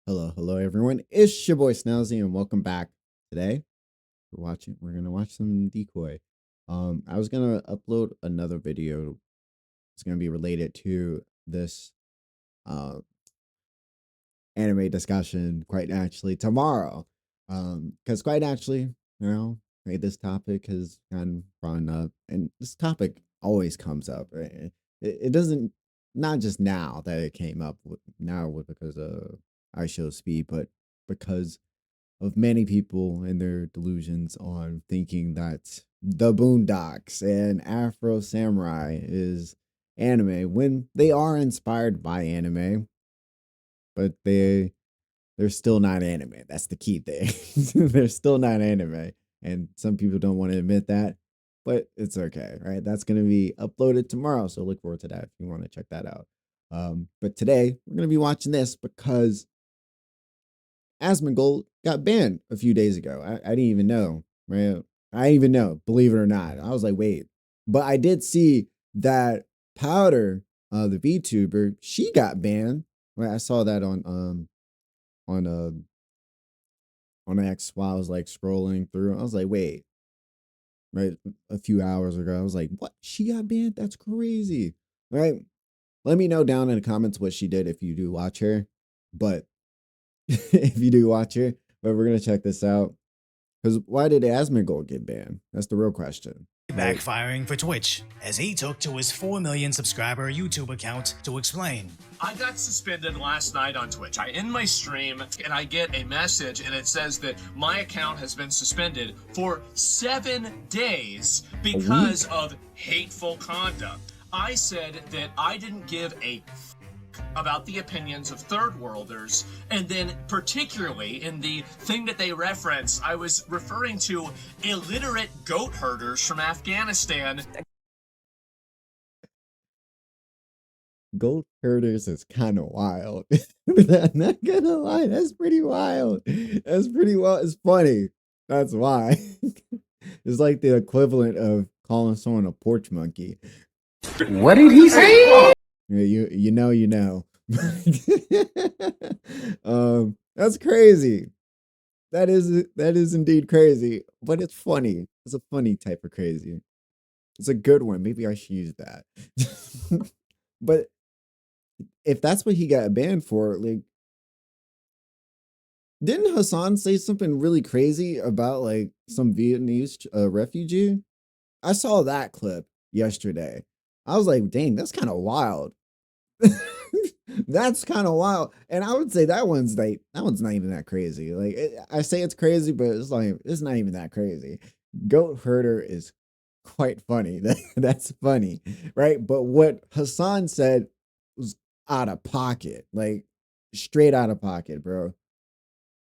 Hello everyone. It's your boy Snowzy and welcome back. Today we're gonna watch some Decoy. I was gonna upload another video. It's gonna be related to this uh anime discussion quite naturally tomorrow. Because quite naturally, this topic has gotten brought up, and this topic always comes up, right? It doesn't, not just now that it came up because of I show speed, but because of many people and their delusions on thinking that the Boondocks and Afro Samurai is anime when they are inspired by anime, but they're still not anime. That's the key thing. They're still not anime. And some people don't want to admit that, but it's okay, right? That's going to be uploaded tomorrow. So look forward to that if you want to check that out. But today we're going to be watching this because Asmongold got banned a few days ago. I didn't even know, right? I didn't even know, believe it or not. I was like, wait. But I did see that Powder, the VTuber, she got banned. Right? I saw that on X while I was like scrolling through. I was like, wait, right? A few hours ago, I was like, what? She got banned? That's crazy, right? Let me know down in the comments what she did if you do watch her. But if you do watch her, but we're gonna check this out. Because why did Asmongold get banned? That's the real question. Backfiring for Twitch, as he took to his 4 million subscriber YouTube account to explain. I got suspended last night on Twitch. I end my stream and I get a message and it says that my account has been suspended for 7 days because of hateful conduct. I said that I didn't give a about the opinions of third worlders, and then particularly in the thing that they reference, I was referring to illiterate goat herders from Afghanistan. Goat herders is kind of wild. I'm not gonna lie, that's pretty wild. That's pretty wild. It's funny. That's why. It's like the equivalent of calling someone a porch monkey. What did he say? You know. That's crazy. That is indeed crazy, but it's funny. It's a funny type of crazy. It's a good one. Maybe I should use that. But if that's what he got banned for, like, didn't Hassan say something really crazy about like some Vietnamese refugee? I saw that clip yesterday. I was like, dang, that's kind of wild. That's kind of wild. And I would say that one's not even that crazy. Like I say it's crazy, but it's not even that crazy. Goat herder is quite funny. That's funny, right? But what Hassan said was out of pocket, like straight out of pocket, bro.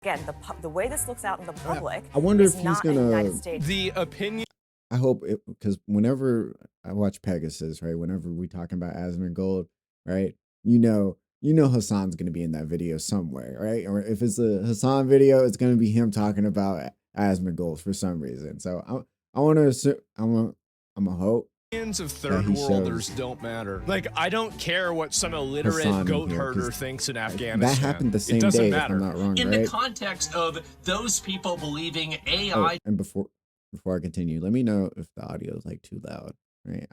Again, the way this looks out in the public, I wonder if is he's not in the gonna. United States. The opinion. I hope it, because whenever I watch Pegasus, right? Whenever we talking about Asmongold, right? You know Hassan's gonna be in that video somewhere, right? Or if it's a Hassan video, it's gonna be him talking about Asmongold for some reason. So I want to assume, I'm a hope. Opinions of third worlders don't matter. Like, I don't care what some illiterate Hassan goat here, herder thinks in Afghanistan. That happened the same day, if I'm not wrong, In right? the context of those people believing AI. And before I continue, let me know if the audio is like too loud, right?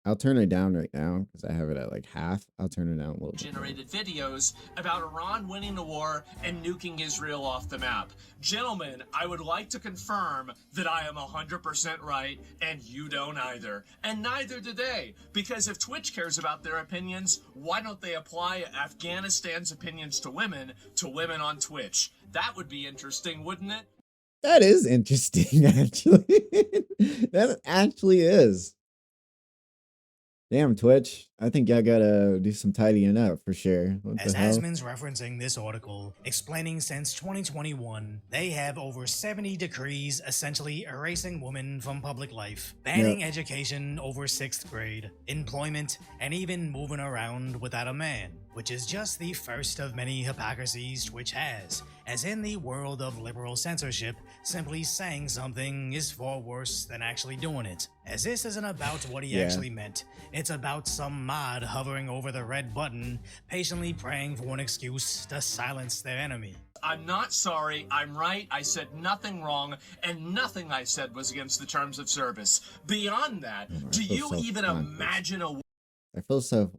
I'll turn it down right now because I have it at like half. I'll turn it down a little bit. Generated videos about Iran winning the war and nuking Israel off the map. Gentlemen, I would like to confirm that I am 100% right and you don't either. And neither do they. Because if Twitch cares about their opinions, why don't they apply Afghanistan's opinions to women on Twitch? That would be interesting, wouldn't it? That is interesting, actually. That actually is. Damn, Twitch. I think y'all gotta do some tidying up for sure. What As the hell? Asmon's referencing this article, explaining since 2021, they have over 70 decrees essentially erasing women from public life, banning education over 6th grade, employment, and even moving around without a man, which is just the first of many hypocrisies Twitch has, as in the world of liberal censorship, simply saying something is far worse than actually doing it. as this isn't about what he actually meant. It's about some mod hovering over the red button, patiently praying for an excuse to silence their enemy. I'm not sorry. I'm right. I said nothing wrong, and nothing I said was against the terms of service. Beyond that, do you even imagine a I feel so,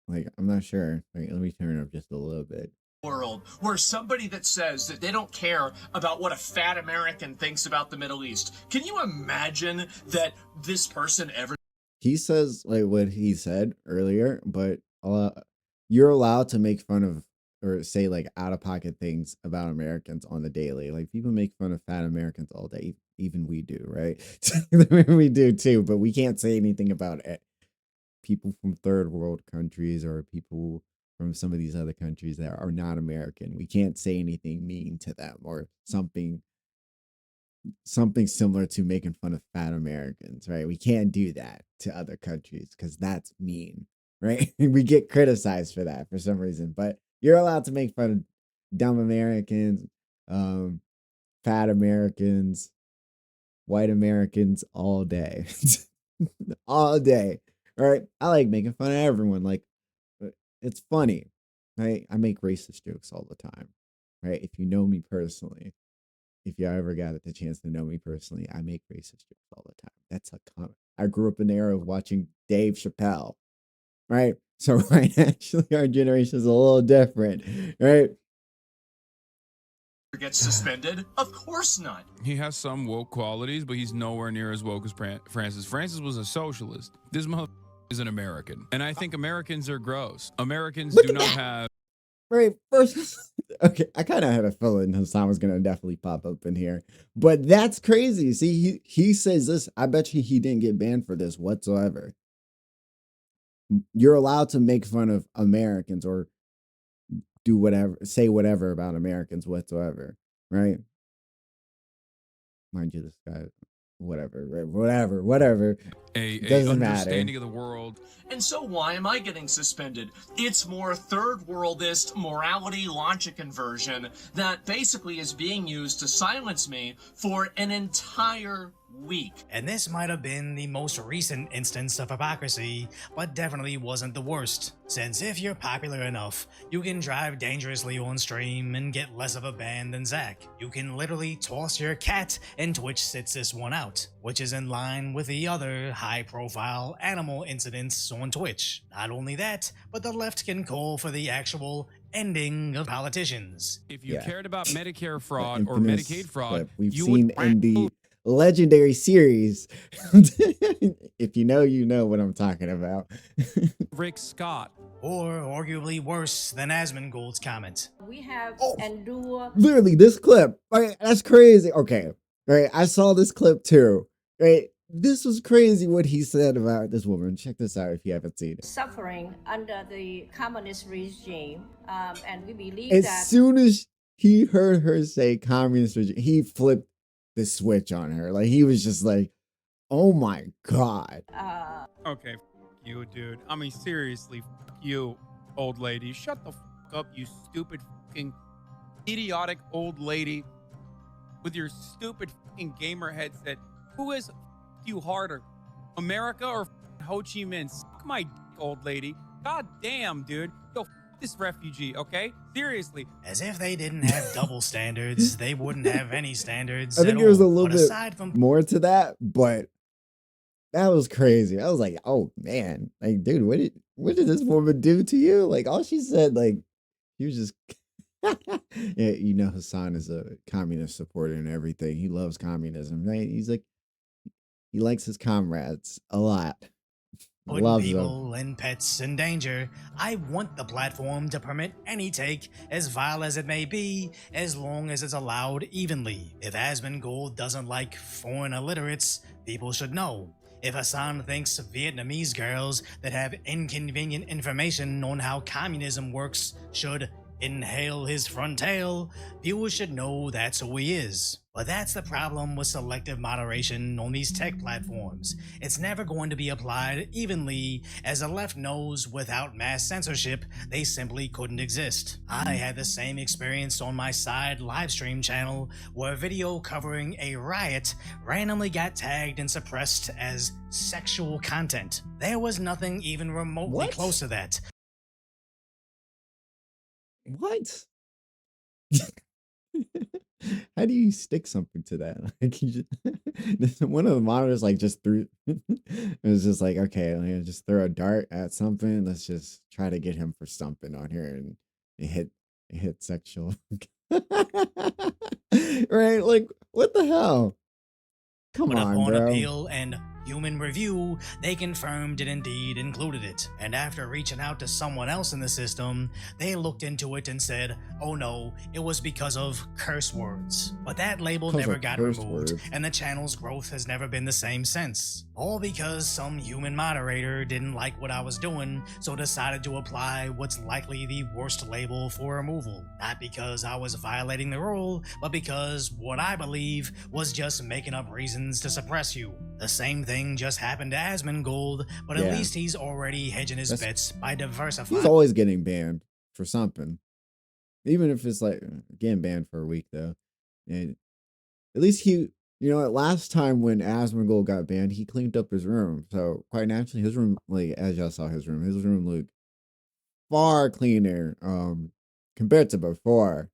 like, I'm not sure. Like, let me turn it up just a little bit. world where somebody that says that they don't care about what a fat American thinks about the Middle East? Can you imagine that this person ever... He says, like, what he said earlier, but you're allowed to make fun of or say, like, out-of-pocket things about Americans on the daily. Like, people make fun of fat Americans all day. Even we do, right? We do, too, but we can't say anything about it. People from third world countries or people from some of these other countries that are not American. We can't say anything mean to them or something similar to making fun of fat Americans, right? We can't do that to other countries because that's mean, right? We get criticized for that for some reason, but you're allowed to make fun of dumb Americans, fat Americans, white Americans all day. All day. All right. I like making fun of everyone. Like, it's funny, right? I make racist jokes all the time, right? If you know me personally, if you ever got the chance to know me personally, I make racist jokes all the time. That's a comment. I grew up in the era of watching Dave Chappelle, right? So right, actually, our generation is a little different, right? gets suspended? Of course not. He has some woke qualities, but he's nowhere near as woke as Francis. Francis was a socialist. This motherfucker is an American. And I think Americans are gross. Americans do not have... Right, first, okay, I kind of had a feeling Hassan was going to definitely pop up in here, but that's crazy. See, he says this. I bet you he didn't get banned for this whatsoever. You're allowed to make fun of Americans or do whatever, say whatever about Americans whatsoever, right? Mind you, this guy, whatever, right? whatever. A Doesn't understanding matter. of the world. And so why am I getting suspended? It's more third worldist morality logic inversion that basically is being used to silence me for an entire week. And this might have been the most recent instance of hypocrisy, but definitely wasn't the worst. Since if you're popular enough, you can drive dangerously on stream and get less of a ban than Zach. You can literally toss your cat and Twitch sits this one out, which is in line with the other high-profile animal incidents on Twitch. Not only that, but the left can call for the actual ending of politicians. If you cared about Medicare The fraud or infamous Medicaid fraud, clip we've you seen would in the legendary series. If you know what I'm talking about. Rick Scott. Or arguably worse than Asmongold's comment. We have endure. Literally, this clip, right? That's crazy. Okay, right? I saw this clip too, right? This was crazy what he said about this woman. Check this out if you haven't seen it. Suffering under the communist regime, and we believe As that soon as he heard her say communist regime, he flipped the switch on her. Like, he was just like, oh my God. Okay, you, dude. I mean, seriously, you, old lady. Shut the up, you stupid fucking idiotic old lady with your stupid fucking gamer headset. Who is you harder, America or Ho Chi Minh? Suck my dick, old lady. God damn, dude. Yo, this refugee, okay? Seriously. As if they didn't have double standards, they wouldn't have any standards. I think at there was a all. little But bit aside from more to that, but that was crazy. I was like, oh man, like, dude, what did this woman do to you? Like, all she said, like, he was just, yeah, you know, Hassan is a communist supporter and everything. He loves communism, right? He's like, he likes his comrades a lot. putting Loves them. people and pets in danger, I want the platform to permit any take, as vile as it may be, as long as it's allowed evenly. If Asmongold doesn't like foreign illiterates, people should know. If Hassan thinks Vietnamese girls that have inconvenient information on how communism works should inhale his front tail, viewers should know that's who he is. But that's the problem with selective moderation on these tech platforms. It's never going to be applied evenly, as the left knows without mass censorship, they simply couldn't exist. I had the same experience on my side livestream channel, where a video covering a riot randomly got tagged and suppressed as sexual content. There was nothing even remotely close to that. What? How do you stick something to that? Like you just, one of the monitors like just threw. It was just like, okay, I'm gonna just throw a dart at something. Let's just try to get him for something on here, and it hit sexual. Right? Like what the hell? Come But on, upon bro. appeal and human review, they confirmed it indeed included it. And after reaching out to someone else in the system, they looked into it and said, oh no, it was because of curse words. But that label Because never of got curse removed, words. and the channel's growth has never been the same since. All because some human moderator didn't like what I was doing, so decided to apply what's likely the worst label for removal. Not because I was violating the rule, but because what I believe was just making up reasons to suppress you. The same thing just happened to Asmongold, but at Yeah. least he's already hedging his bets by diversifying. He's always getting banned for something, even if it's like getting banned for a week though. And at least he, you know, last time when Asmongold got banned, he cleaned up his room. So quite naturally, his room, like as y'all saw his room looked far cleaner compared to before.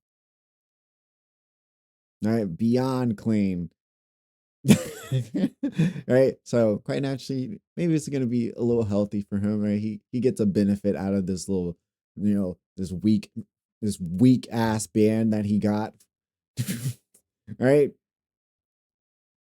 Right, beyond clean. Right, so quite naturally, maybe it's gonna be a little healthy for him. Right, he gets a benefit out of this little, you know, this weak ass band that he got. Right,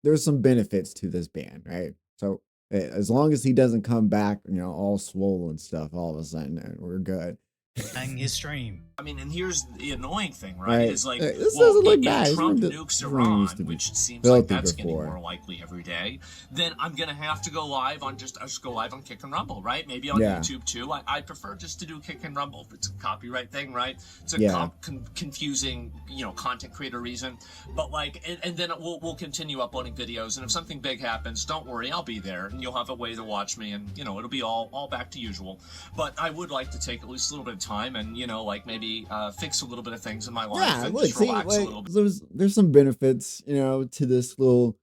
there's some benefits to this band, right? So as long as he doesn't come back, you know, all swollen stuff, all of a sudden, we're good. his stream. I mean, and here's the annoying thing, right? Is like, this well, doesn't look if bad. Trump His nukes room Iran, used to be which seems filthy like that's getting before. more likely every day, then I'm gonna have to go live on just go live on Kick and Rumble, right? Maybe on YouTube too. I prefer just to do Kick and Rumble. It's a copyright thing, right? It's a confusing, you know, content creator reason. But like, and then we'll continue uploading videos. And if something big happens, don't worry, I'll be there, and you'll have a way to watch me, and you know, it'll be all back to usual. But I would like to take at least a little bit of time and, you know, like maybe fix a little bit of things in my life. Yeah, and look, just see, relax a like, little bit. there's some benefits, you know, to this little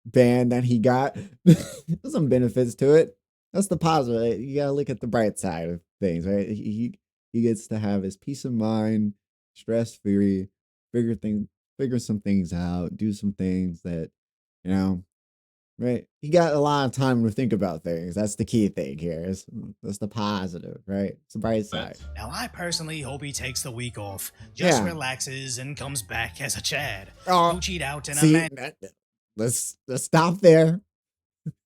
band that he got. There's some benefits to it. That's the positive. Right? You gotta look at the bright side of things, right? He gets to have his peace of mind, stress free, figure some things out, do some things that, you know, right? He got a lot of time to think about things. That's the key thing here. That's the positive, right? It's the bright side. Now, I personally hope he takes the week off, just relaxes, and comes back as a Chad. Gucci'd out in a man. Let's stop there.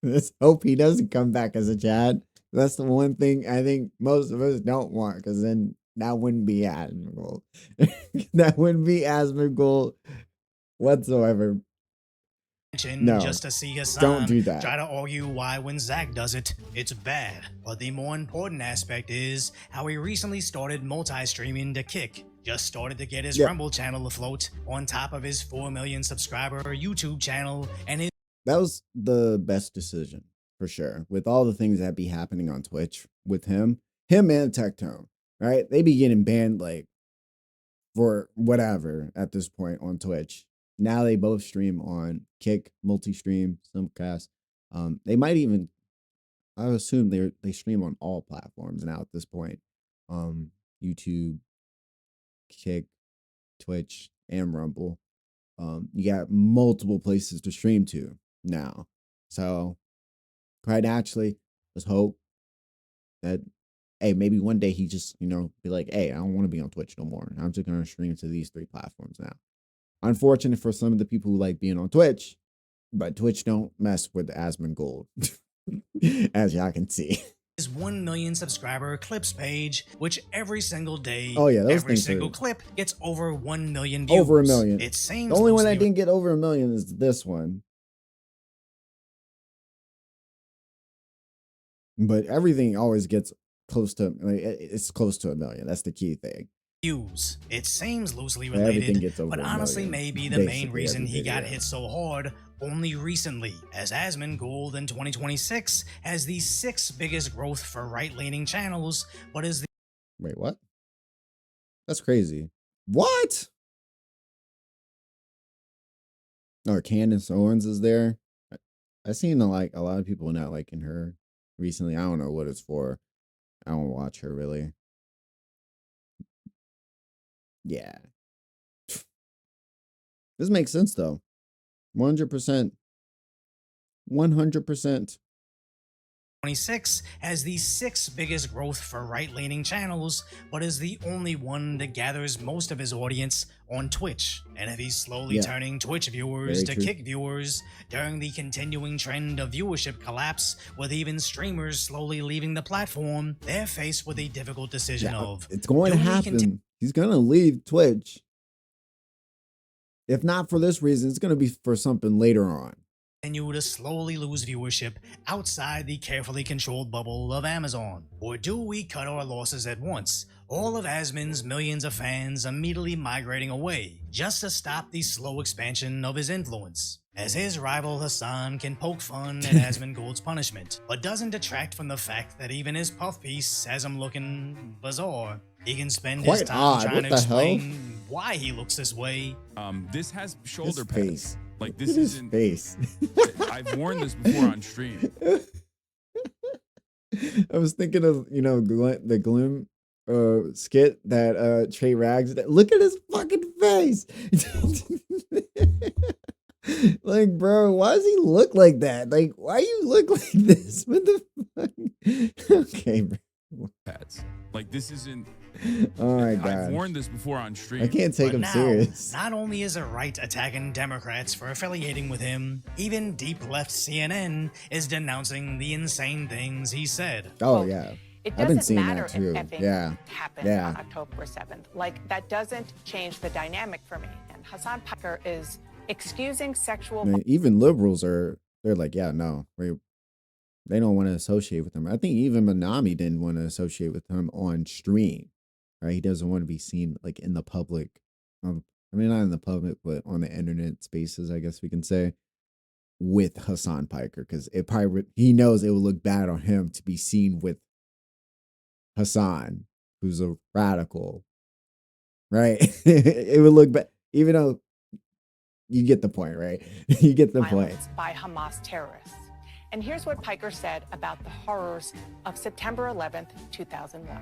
Let's hope he doesn't come back as a Chad. That's the one thing I think most of us don't want, because then that wouldn't be Asmongold. That wouldn't be Asmongold whatsoever. No, Just to see Hassan don't do that. try to argue why when Zach does it, it's bad. But the more important aspect is how he recently started multi-streaming to Kick. Just started to get his Rumble channel afloat on top of his 4 million subscriber YouTube channel, and that was the best decision for sure. With all the things that be happening on Twitch with him and Tectone, right? They be getting banned like for whatever at this point on Twitch. Now they both stream on Kick, multi-stream, Simcast. They might even, I assume they stream on all platforms now at this point. YouTube, Kick, Twitch, and Rumble. You got multiple places to stream to now. So quite naturally, let's hope that, hey, maybe one day he just, you know, be like, hey, I don't want to be on Twitch no more. I'm just going to stream to these 3 platforms now. Unfortunate for some of the people who like being on Twitch, but Twitch don't mess with Asmongold, as y'all can see. his 1 million subscriber clips page, which every single day, every single clip gets over 1 million views. Over 1 million. It seems the only one that didn't get over 1 million is this one. But everything always gets close to, like, it's close to 1 million. That's the key thing. views. It seems loosely Everything related, gets over but a honestly million, may be the main basically reason every he got video. hit so hard only recently, as Asmongold in 2026 has the 6th biggest growth for right-leaning channels, but is the Wait, what? That's crazy. What? Oh, Candace Owens is there. I seen like a lot of people not liking her recently. I don't know what it's for. I don't watch her really. Yeah. This makes sense though. 100%. 100%. 26 has the 6th biggest growth for right-leaning channels, but is the only one that gathers most of his audience on Twitch. And if he's slowly turning Twitch viewers to kick viewers during the continuing trend of viewership collapse, with even streamers slowly leaving the platform, they're faced with a difficult decision of, it's going to happen. He's going to leave Twitch. If not for this reason, it's going to be for something later on. Continue to slowly lose viewership outside the carefully controlled bubble of Amazon? Or do we cut our losses at once, all of Asmon's millions of fans immediately migrating away, just to stop the slow expansion of his influence? As his rival Hassan can poke fun at Asmongold's punishment, but doesn't detract from the fact that even his puff piece has him looking bizarre. He can spend his time trying to explain why he looks this way. This has shoulder pads. Like this isn't face. I've worn this before on stream. I was thinking of, you know, the Glim skit that Trey Rags. Look at his fucking face. Like, bro, why does he look like that? Like, why you look like this? What the fuck? Okay, bro. Pads. Like this isn't. Oh my god! I've worn this before on stream. I can't take him serious. Not only is the right attacking Democrats for affiliating with him, even deep left CNN is denouncing the insane things he said. Oh yeah. It I've been doesn't seeing matter that too. if effing Yeah. happens on October 7th. Like, that doesn't change the dynamic for me. And Hassan Piker is excusing sexual... I mean, even liberals they're like, yeah, no, they don't want to associate with him. I think even Manami didn't want to associate with him on stream, right? He doesn't want to be seen like in the public. I mean, not in the public, but on the internet spaces, I guess we can say, with Hassan Piker, because it probably he knows it would look bad on him to be seen with Hassan, who's a radical, right? It would look bad, even though you get the point, right? You get the point. By Hamas terrorists. And here's what Piker said about the horrors of September 11th, 2001.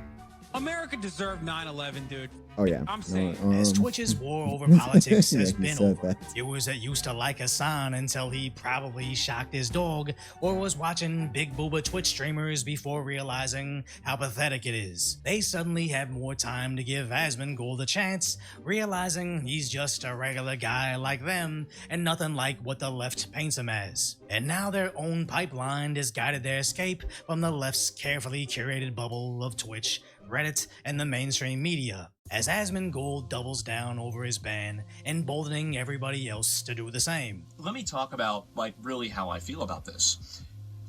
America deserved 9/11, dude. Oh yeah, I'm saying. As Twitch's war over politics has Yeah, been over, viewers that used to like Hassan until he probably shocked his dog or was watching big booba Twitch streamers before realizing how pathetic it is. They suddenly have more time to give Asmongold a chance, realizing he's just a regular guy like them and nothing like what the left paints him as. And now their own pipeline has guided their escape from the left's carefully curated bubble of Twitch, Reddit, and the mainstream media, as Asmongold doubles down over his ban, emboldening everybody else to do the same. Let me talk about, like, really how I feel about this.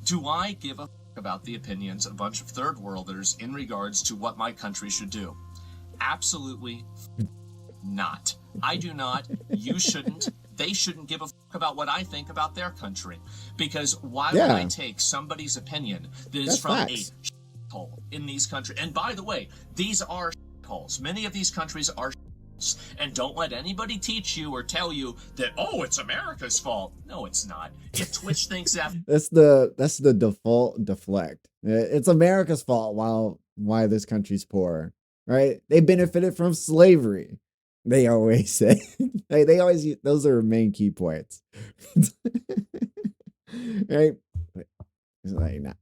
Do I give a f about the opinions of a bunch of third worlders in regards to what my country should do? Absolutely not. I do not. You shouldn't. They shouldn't give a f about what I think about their country. Because why would I take somebody's opinion that is from a hole in these countries? And by the way, these are holes. Many of these countries are and don't let anybody teach you or tell you that, oh, it's America's fault. No, it's not. If Twitch thinks that that's the default deflect. It's America's fault why this country's poor, right? They benefited from slavery. They always say. they always use, those are main key points. Right? It's like, nah,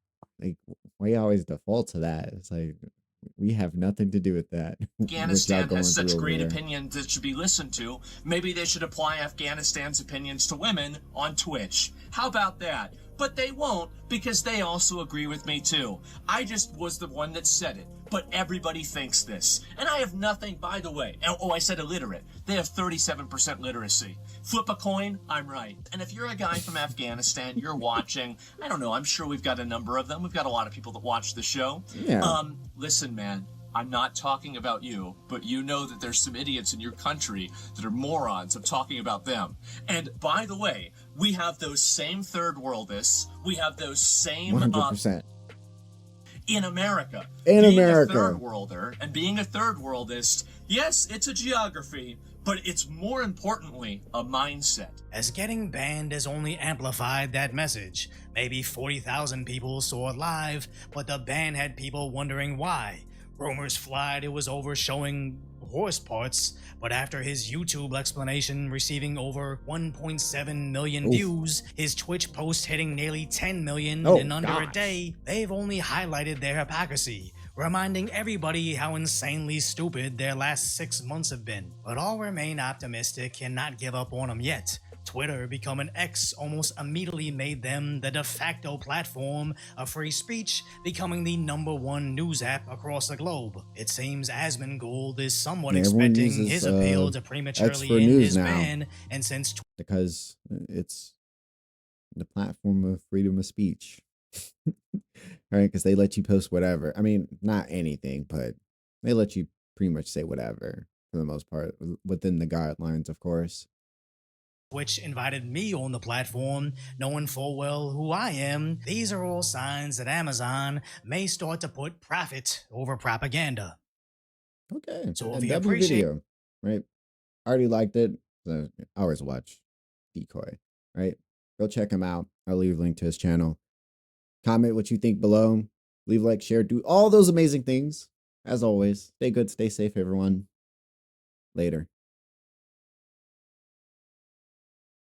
like, we always default to that. It's like, we have nothing to do with that. Afghanistan has such great opinions that should be listened to. Maybe they should apply Afghanistan's opinions to women on Twitch. How about that? But they won't, because they also agree with me too. I just was the one that said it, but everybody thinks this. And I have nothing, by the way. Oh, I said illiterate. They have 37% literacy. Flip a coin, I'm right. And if you're a guy from Afghanistan, you're watching, I don't know, I'm sure we've got a number of them. We've got a lot of people that watch the show. Yeah. Listen, man, I'm not talking about you, but you know that there's some idiots in your country that are morons of talking about them. And by the way, we have those same third worldists. We have those same 100%. In America. In being America. a third worlder and being a third worldist, yes, it's a geography, but it's more importantly a mindset. As getting banned has only amplified that message. Maybe 40,000 people saw it live, but the ban had people wondering why. Rumors flied it was over showing horse parts, but after his YouTube explanation receiving over 1.7 million views, his Twitch post hitting nearly 10 million in under a day, they've only highlighted their hypocrisy, reminding everybody how insanely stupid their last 6 months have been. But all remain optimistic and not give up on them yet. Twitter, becoming X, almost immediately made them the de facto platform of free speech, becoming the #1 news app across the globe. It seems Asmongold is somewhat expecting his appeal to prematurely end his ban, and since because it's the platform of freedom of speech, right? Because they let you post whatever. I mean, not anything, but they let you pretty much say whatever for the most part, within the guidelines, of course. Twitch invited me on the platform, knowing full well who I am, these are all signs that Amazon may start to put profit over propaganda. Okay, so a if you W appreciate video, right? I already liked it. So I always watch Decoy, right? Go check him out. I'll leave a link to his channel. Comment what you think below. Leave a like, share, do all those amazing things. As always, stay good, stay safe, everyone. Later.